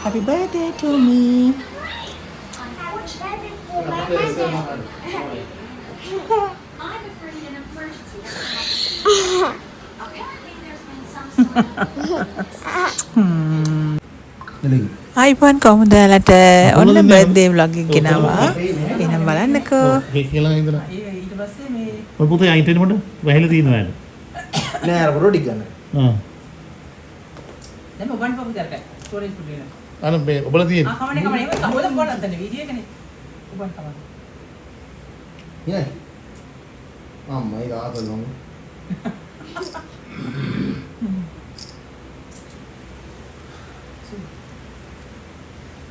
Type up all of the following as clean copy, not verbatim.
Happy birthday to me. iPhone කොහොමද ඔයාලට ඔන්න බර්ත්ඩේ vlog එක ගෙනාවා. එහෙනම් බලන්නකෝ. කියලා ඉඳලා. ඊට පස්සේ මේ ඔය පුතේ අයින්ට එනකොට වැහිලා තියෙනවා යාට. නෑ අර පොඩි ගන්න. දැන් මොබන් පොකු කරකයි. ස්ටෝරේජ් පුඩේ නේ. අර මේ ඔබලා තියෙන. කමනේ ඒක කවුද ෆෝන් අතන වීඩියෝ එකනේ. ඔබන් කමන. නේ. අම්මයි ආතලොන්.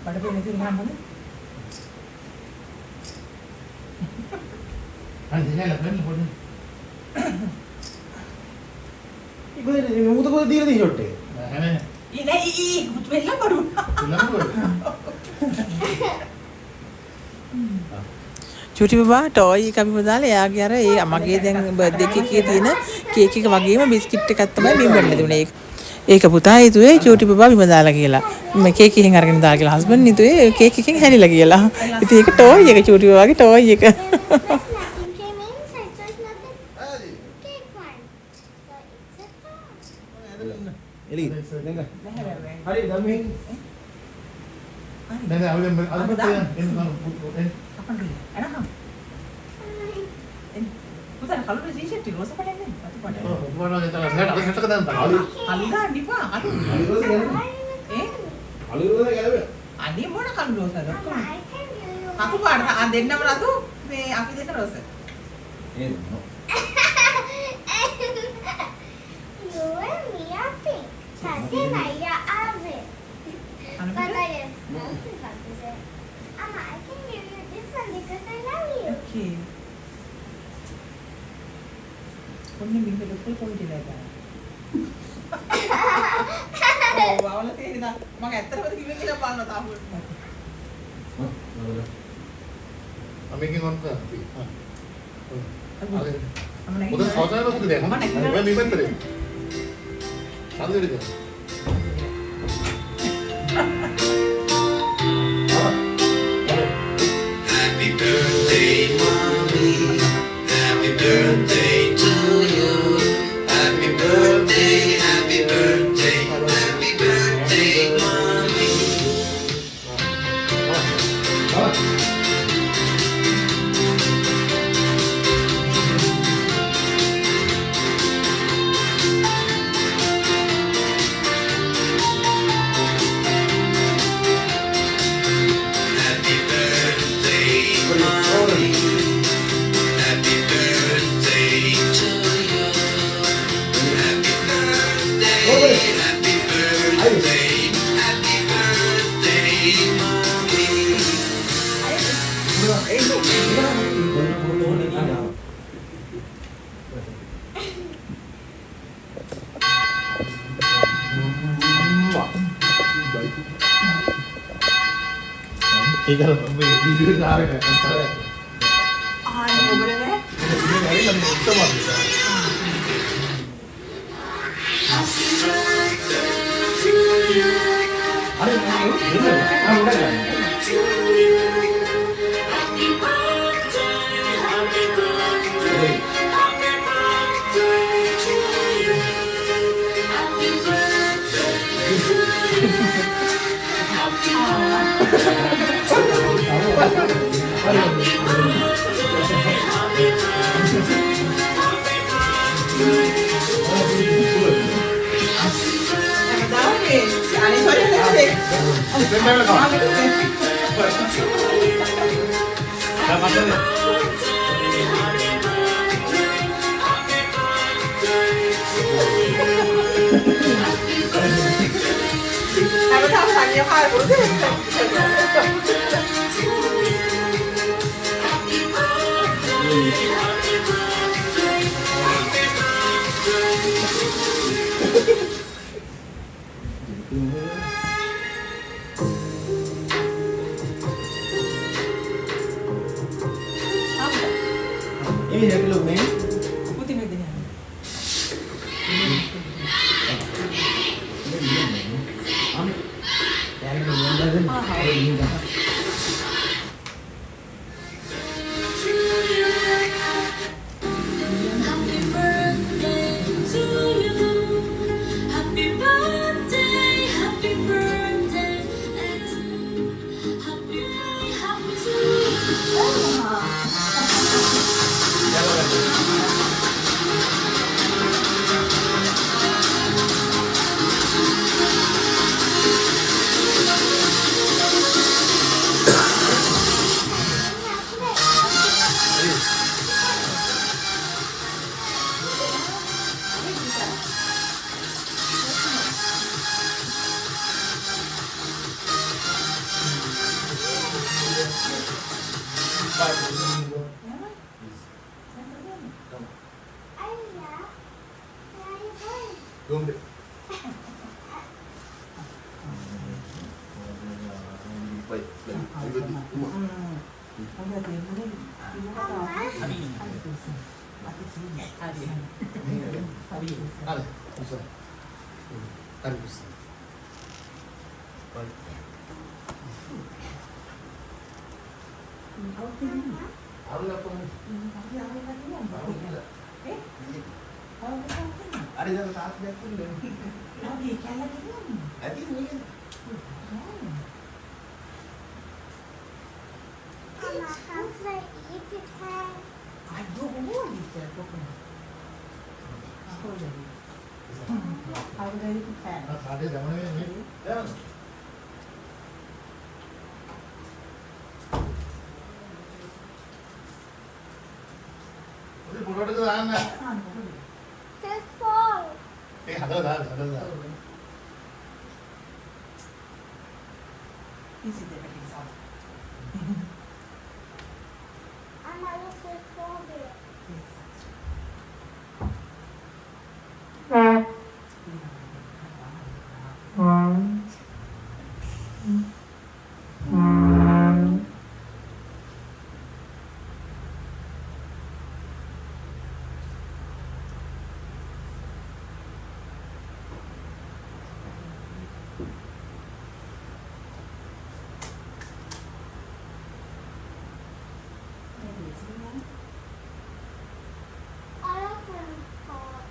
පඩපේ නැති නිකන් මොනේ? අනේ දෙයලා බලන්න පොඩි. ඉතින් මුද කොහෙද දීලා තියෙන්නේ ෂොට් එක? නැහැ. ඊ මුත් වෙල්ල බඩු. චූටි බබා ටෝයි එක අපි දාලා එයාගේ අර ඒ මගේ දැන් බර්ත්ඩේ කේකේ තියෙන කේක් එක වගේම බිස්කිට් එකක් තමයි බිම්බන්න දුන්නේ. ඒක පුතා හිතුවේ චූටි බබා බිම දාලා කියලා. මේ කේක් එකෙන් අරගෙන දාලා කියලා හස්බන්ඩ් හිතුවේ කේක් එකෙන් හැලිලා කියලා. ඉතින් ඒක ටෝයි එක චූටි බබාගේ ටෝයි එක. එලි නේද? හරි ගම්මේ. නෑ නෑ අද පුතේ එන්න අපන් එනහම්. පුතා කලුනේ ටී-ෂර්ට් එක රෝස පාටේ නේ. අතු පාටේ. ඔව් මොනවා නේද තාලා සෙට අද සෙටක දාන්න තාලා. අල්ලා නිපා අතු. අලු රෝස ගැලවෙ. අනේ මොන කලු රෝසද? අතු පාට ආ දෙන්නම රතු මේ අපි දෙන්න රෝස. නේද? Tadi Maya Ave. But I just nothing about this. Amma, I can give you this one because I love you. Okay. Only me will full point like that. Oh, wow, let's see that. Mag ඇත්තටම කිව්වේ කියලා බලන්න තාම. අමෙකින් on කරපි. මොකද සෝදාන මොකද දැන්? මම මෙතන. Happy birthday, mommy. Happy birthday to you. Happy birthday, happy birthday, happy birthday, mommy. ඒක මේ වීඩියෝ එක ආවේ නැහැ. ආනේ ඔබලනේ. ඒක හරි තමයි. අර Ini happy look nih. Putih med din yan. Dari dulu Happy birthday to you. Happy birthday, happy birthday. Happy to Ayah, saya pun. Belum deh. Baik, Ada, bisa. Ada bisa. Baik. Aku nggak pernah. Ada yang saat dia pun deh. Nanti ini kan. Mama, how should I eat it? Ada zamannya ini. Ya. Udah pulau itu mana? Just fall. ada. Mama, look, just fall there. I don't want to fall.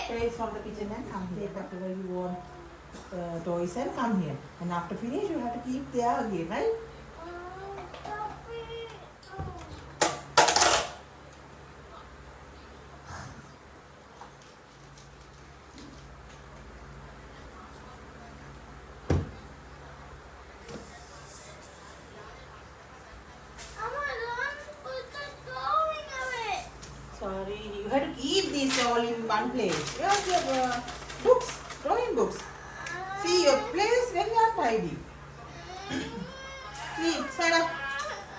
Toys from the kitchen and come here. Whatever you want, toys and come here. And after finish, you have to keep there again, right? Stop it. Mama, don't put the drawing away. Sorry, you have to keep these all in one place. Here's your books, drawing books. See your place when you are tidy. See, stand up.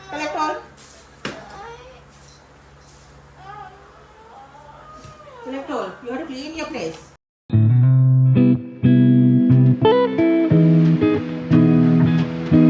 Collect all. Collect all. You have to clean your place.